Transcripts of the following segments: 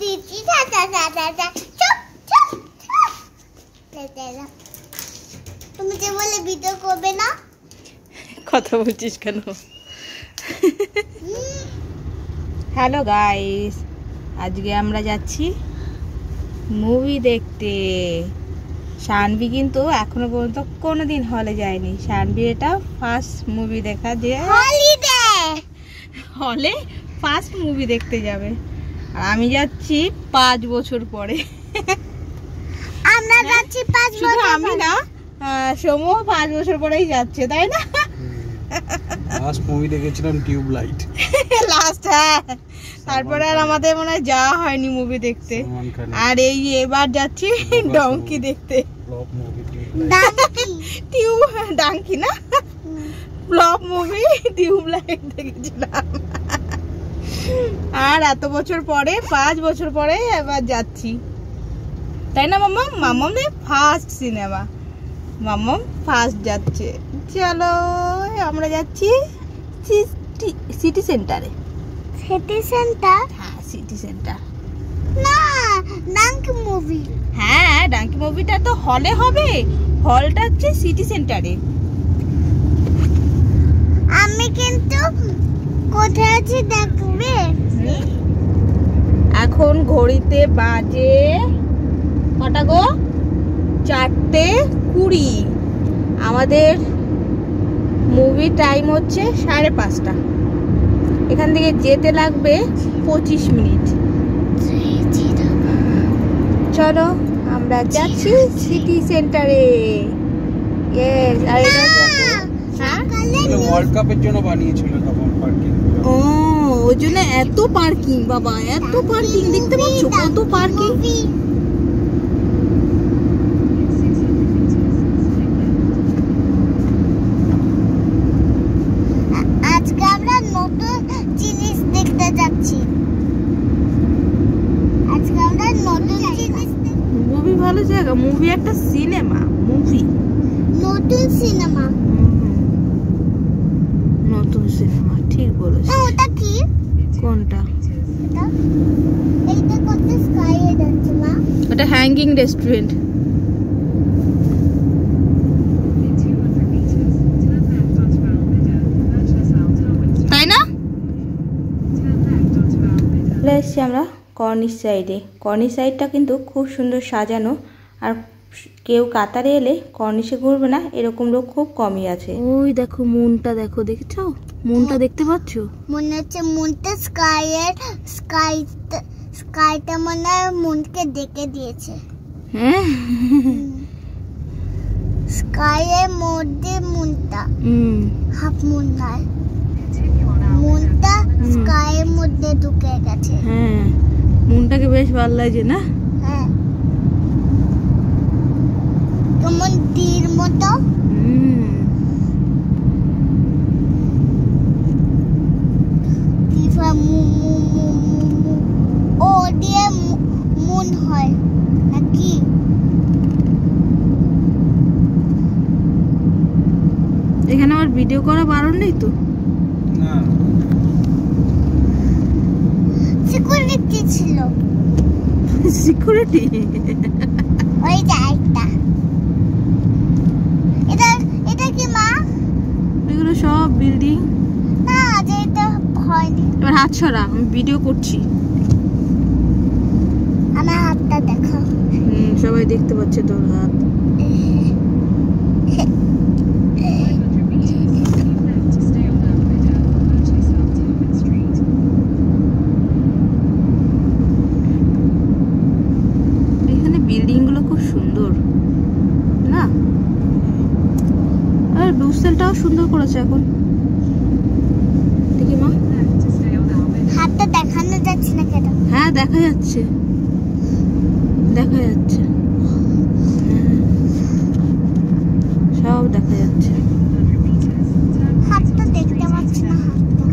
দিচ্ছি। তুমি যে বলে ভিডিও করবে না, কথা বলছিস কেন? হ্যালো গাইস, আজকে আমরা যাচ্ছি মুভি দেখতে। শানভি কিন্তু এখনো পর্যন্ত কোনোদিন হলে যায়নি। শানভি এটা ফার্স্ট মুভি দেখা, যে হলে ফার্স্ট মুভি দেখতে যাবে। আর আমি যাচ্ছি 5 বছর পরে। আমরা যাচ্ছি 5 বছর। আমি না, সমু 5 বছর পরেই যাচ্ছে, তাই না? লাস্ট মুভি দেখেছিলাম টিউবলাইট, লাস্ট। হ্যাঁ, তারপরে আর আমাদের মনে হয় যাওয়া হয়নি মুভি দেখতে। আর এই এবার যাচ্ছি ডঙ্কি দেখতে। ডাঙ্কি না, ফ্লপ মুভি টিউবলাইট দেখেছিলাম। আর এত বছর পরে, 5 বছর পরে এবার যাচ্ছি, তাই না মাম্মা? মাম্মামের ফার্স্ট সিনেমা, মাম্মাম ফার্স্ট যাচ্ছে। চলো আমরা যাচ্ছি সিটি সেন্টারে। City centre? হ্যাঁ, সিটি সেন্টার না, ডাঙ্কি মুভি। হ্যাঁ, ডাঙ্কি মুভিটা তো হলে হবে, হলটা হচ্ছে সিটি সেন্টারে। আমি কিন্তু কোথায় আছি দেখবে? এখন ঘড়িতে বাজে কটা গো? 4:20। আমাদের মুভি টাইম হচ্ছে 5:30। এখান থেকে যেতে লাগবে 25 মিনিট। চলো আমরা যাচ্ছি সিটি সেন্টারে। ওয়ার্ল্ড কাপের জন্য বানিয়েছিল তখন পার্কিং। ও, ওই জন্য এত পার্কিং, বাবা এত পার্কিং, দেখতে পাচ্ছ কত পার্কিং। আজকে আমরা নতুন জিনিস দেখতে যাচ্ছি। আজকে আমরা নতুন জিনিস। মুভি ভালো জায়গা, মুভি একটা সিনেমা, মুভি নতুন সিনেমা। নতুন সিনেমা, ঠিক বলেছ। ওটা কি? কোনটা? এইটা কত স্কাই যাচ্ছে মা? ওটা হ্যাঙ্গিং রেস্টুরেন্ট, তাই না? চলে এসছি আমরা কর্নিশ সাইডে। কর্নিশ সাইডটা কিন্তু খুব সুন্দর সাজানো, আর কেউ কাতারে এলে কর্নিশে ঘুরবে না এরকম লোক খুব কমই আছে। ওই দেখো মুনটা, দেখো, দেখেছো মুনটা? দেখতে পাচ্ছ? মনে হচ্ছে মুনটা স্কাইটা মনে হয় মুনকে ডেকে দিয়েছে। হ্যাঁ, স্কাইয়ের মধ্যে মুনটা হাফ মুন নয়, মুনটা স্কাইয়ের মধ্যে ঢুকে গেছে। হ্যাঁ, মুনটাকে বেশ ভালো লাগছে না? হ্যাঁ, কেমন তীর মতো। ও দিয়ে মুন হয় নাকি? এখানে আমার ভিডিও করা বারণ নেই তো? না, সিকিউরিটি ছিল। সিকিউরিটি? ওই জায়গাটা। এটা কি মা? এগুলো সব বিল্ডিং। না, যেটা হয়নি। এবার হাত সরা, আমি ভিডিও করছি। আমার হাতটা দেখা। সবাই দেখতে পাচ্ছে তোর হাত। এখানে বিল্ডিং গুলো খুব সুন্দর না? আর ডুসেলটাও সুন্দর করেছে এখন, দেখি মা। হাতটা দেখানো যাচ্ছে না কেন? হ্যাঁ, দেখা যাচ্ছে, দেখা যাচ্ছে, সব দেখা যাচ্ছে। হাতটা দেখতে পাচ্ছি না। হাতটা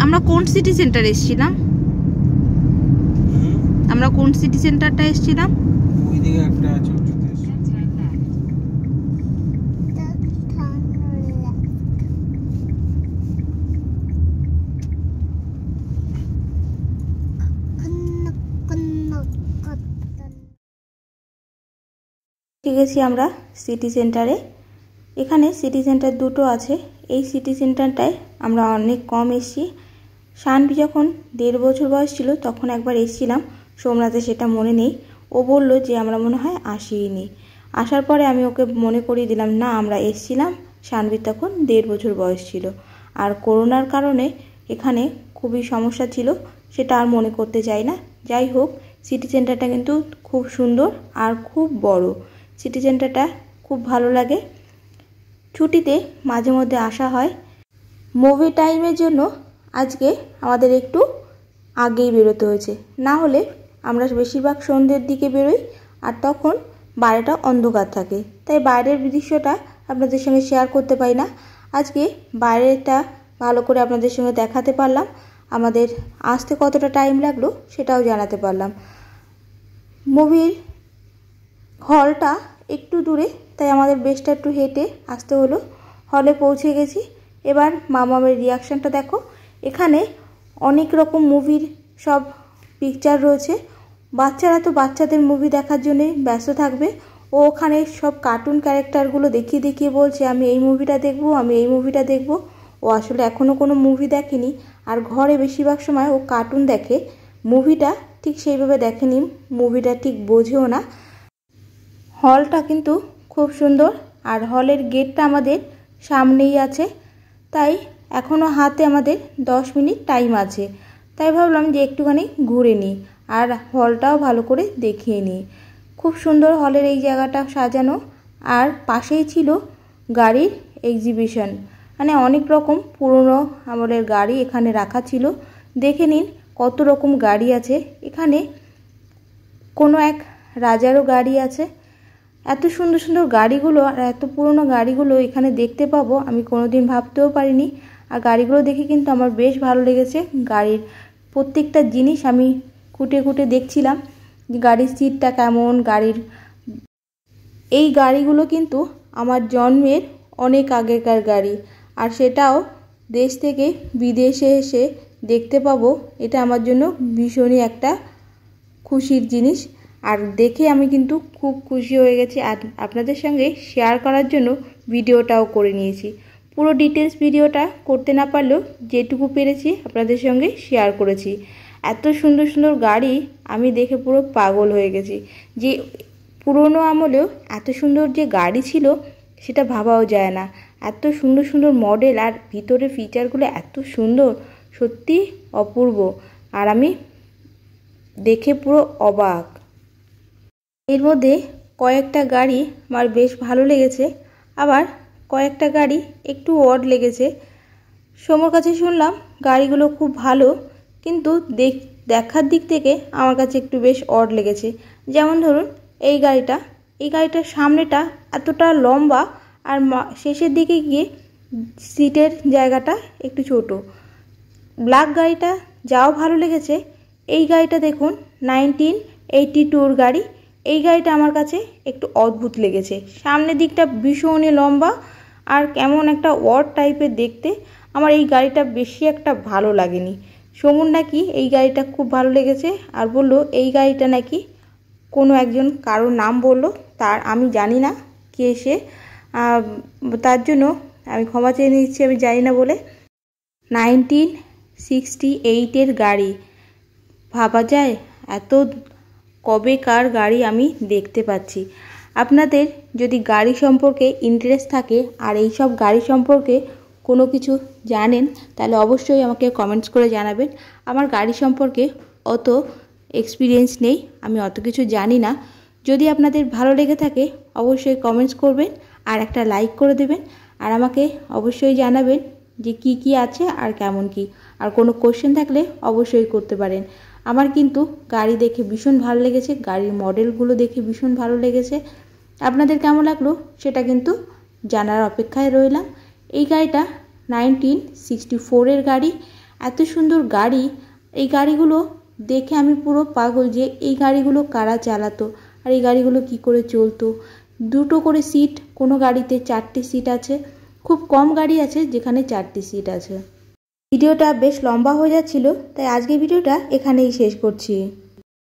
আমরা কোন সিটি সেন্টারে এসেছিলাম? আমরা কোন সিটি সেন্টারটা এসেছিলাম? ওইদিকে একটা আছে। ঢুকে গেছি আমরা সিটি সেন্টারে। এখানে সিটি সেন্টার দুটো আছে। এই সিটি সেন্টারটায় আমরা অনেক কম এসেছি। শানভি যখন 1.5 বছর বয়স ছিল তখন একবার এসেছিলাম, সোমনাথে সেটা মনে নেই। ও বলল যে আমরা মনে হয় আসিনি। আসার পরে আমি ওকে মনে করিয়ে দিলাম, না আমরা এসেছিলাম, শানভির তখন 1.5 বছর বয়স ছিল। আর করোনার কারণে এখানে খুবই সমস্যা ছিল, সেটা আর মনে করতে চাই না। যাই হোক, সিটি সেন্টারটা কিন্তু খুব সুন্দর আর খুব বড়। সিটি সেন্টারটা খুব ভালো লাগে। ছুটিতে মাঝে মধ্যে আসা হয়। মুভি টাইমের জন্য আজকে আমাদের একটু আগেই বেরোতে হয়েছে, না হলে আমরা বেশিরভাগ সন্ধ্যের দিকে বেরোই আর তখন বাইরেটা অন্ধকার থাকে, তাই বাইরের দৃশ্যটা আপনাদের সঙ্গে শেয়ার করতে পারি না। আজকে বাইরেটা ভালো করে আপনাদের সঙ্গে দেখাতে পারলাম। আমাদের আসতে কতটা টাইম লাগলো সেটাও জানাতে পারলাম। মুভির হলটা একটু দূরে, তাই আমাদের বেশটা একটু হেঁটে আসতে হলো। হলে পৌঁছে গেছি। এবার মামামের রিয়াকশানটা দেখো। এখানে অনেক রকম মুভির সব পিকচার রয়েছে। বাচ্চারা তো বাচ্চাদের মুভি দেখার জন্যই ব্যস্ত থাকবে। ও ওখানে সব কার্টুন ক্যারেক্টারগুলো দেখিয়ে দেখিয়ে বলছে আমি এই মুভিটা দেখবো, আমি এই মুভিটা দেখবো। ও আসলে এখনও কোনো মুভি দেখেনি, আর ঘরে বেশিরভাগ সময় ও কার্টুন দেখে, মুভিটা ঠিক সেইভাবে দেখেনি, মুভিটা ঠিক বোঝেও না। হলটা কিন্তু খুব সুন্দর, আর হলের গেটটা আমাদের সামনেই আছে, তাই এখনও হাতে আমাদের 10 মিনিট টাইম আছে। তাই ভাবলাম যে একটুখানি ঘুরে নিই আর হলটাও ভালো করে দেখিয়ে নিই। খুব সুন্দর হলের এই জায়গাটা সাজানো, আর পাশেই ছিল গাড়ির এক্সিবিশন, মানে অনেক রকম পুরনো আমলের গাড়ি এখানে রাখা ছিল। দেখে নিন কত রকম গাড়ি আছে এখানে। কোনো এক রাজারও গাড়ি আছে। এত সুন্দর সুন্দর গাড়িগুলো আর এত পুরনো গাড়িগুলো এখানে দেখতে পাবো আমি কোনোদিন ভাবতেও পারিনি। আর গাড়িগুলো দেখে কিন্তু আমার বেশ ভালো লেগেছে। গাড়ির প্রত্যেকটা জিনিস আমি খুঁটে খুঁটে দেখছিলাম যে গাড়ির সিটটা কেমন, গাড়ির এই গাড়িগুলো কিন্তু আমার জন্মের অনেক আগেকার গাড়ি, আর সেটাও দেশ থেকে বিদেশে এসে দেখতে পাবো, এটা আমার জন্য ভীষণই একটা খুশির জিনিস। আর দেখে আমি কিন্তু খুব খুশি হয়ে গেছি, আর আপনাদের সঙ্গে শেয়ার করার জন্য ভিডিওটাও করে নিয়েছি। পুরো ডিটেলস ভিডিওটা করতে না পারলেও যেটুকু পেরেছি আপনাদের সঙ্গে শেয়ার করেছি। এত সুন্দর সুন্দর গাড়ি আমি দেখে পুরো পাগল হয়ে গেছি। যে পুরনো আমলেও এত সুন্দর যে গাড়ি ছিল সেটা ভাবাও যায় না। এত সুন্দর সুন্দর মডেল, আর ভিতরে ফিচারগুলো এত সুন্দর, সত্যি অপূর্ব। আর আমি দেখে পুরো অবাক। এর মধ্যে কয়েকটা গাড়ি আমার বেশ ভালো লেগেছে, আবার কয়েকটা গাড়ি একটু অড লেগেছে। সোমর কাছে শুনলাম গাড়িগুলো খুব ভালো, কিন্তু দেখার দিক থেকে আমার কাছে একটু বেশ অড লেগেছে। যেমন ধরুন এই গাড়িটার সামনেটা এতটা লম্বা, আর শেষের দিকে গিয়ে সিটের জায়গাটা একটু ছোট। ব্ল্যাক গাড়িটা যাও ভালো লেগেছে। এই গাড়িটা দেখুন 1982 গাড়ি। এই গাড়িটা আমার কাছে একটু অদ্ভুত লেগেছে। সামনের দিকটা ভীষণই লম্বা আর কেমন একটা অড টাইপের দেখতে। আমার এই গাড়িটা বেশি একটা ভালো লাগেনি। সমুর নাকি এই গাড়িটা খুব ভালো লেগেছে, আর বলল এই গাড়িটা নাকি কোনো একজন কারোর নাম বলল, তার আমি জানি না কে সে, তার জন্য আমি ক্ষমা চেয়ে নিচ্ছি, আমি জানি না বলে। 1968 গাড়ি, ভাবা যায় এত কবেকার গাড়ি আমি দেখতে পাচ্ছি। আপনাদের যদি গাড়ি সম্পর্কে ইন্টারেস্ট থাকে আর এই সব গাড়ি সম্পর্কে কোনো কিছু জানেন, তাহলে অবশ্যই আমাকে কমেন্টস করে জানাবেন। আমার গাড়ি সম্পর্কে অত এক্সপিরিয়েন্স নেই, আমি অত কিছু জানি না। যদি আপনাদের ভালো লেগে থাকে অবশ্যই কমেন্টস করবেন আর একটা লাইক করে দেবেন, আর আমাকে অবশ্যই জানাবেন যে কি কি আছে আর কেমন কি। আর কোনো কোশ্চেন থাকলে অবশ্যই করতে পারেন। আমার কিন্তু গাড়ি দেখে ভীষণ ভালো লেগেছে, গাড়ির মডেলগুলো দেখে ভীষণ ভালো লেগেছে। আপনাদের কেমন লাগলো সেটা কিন্তু জানার অপেক্ষায় রইলাম। এই গাড়িটা 1964 গাড়ি। এত সুন্দর গাড়ি, এই গাড়িগুলো দেখে আমি পুরো পাগল যে এই গাড়িগুলো কারা চালাতো আর এই গাড়িগুলো কি করে চলতো। 2টো করে সিট, কোনো গাড়িতে 4টে সিট আছে। খুব কম গাড়ি আছে যেখানে 4টে সিট আছে। ভিডিওটা বেশ লম্বা হয়ে যাচ্ছিল, তাই আজকে ভিডিওটা এখানেই শেষ করছি।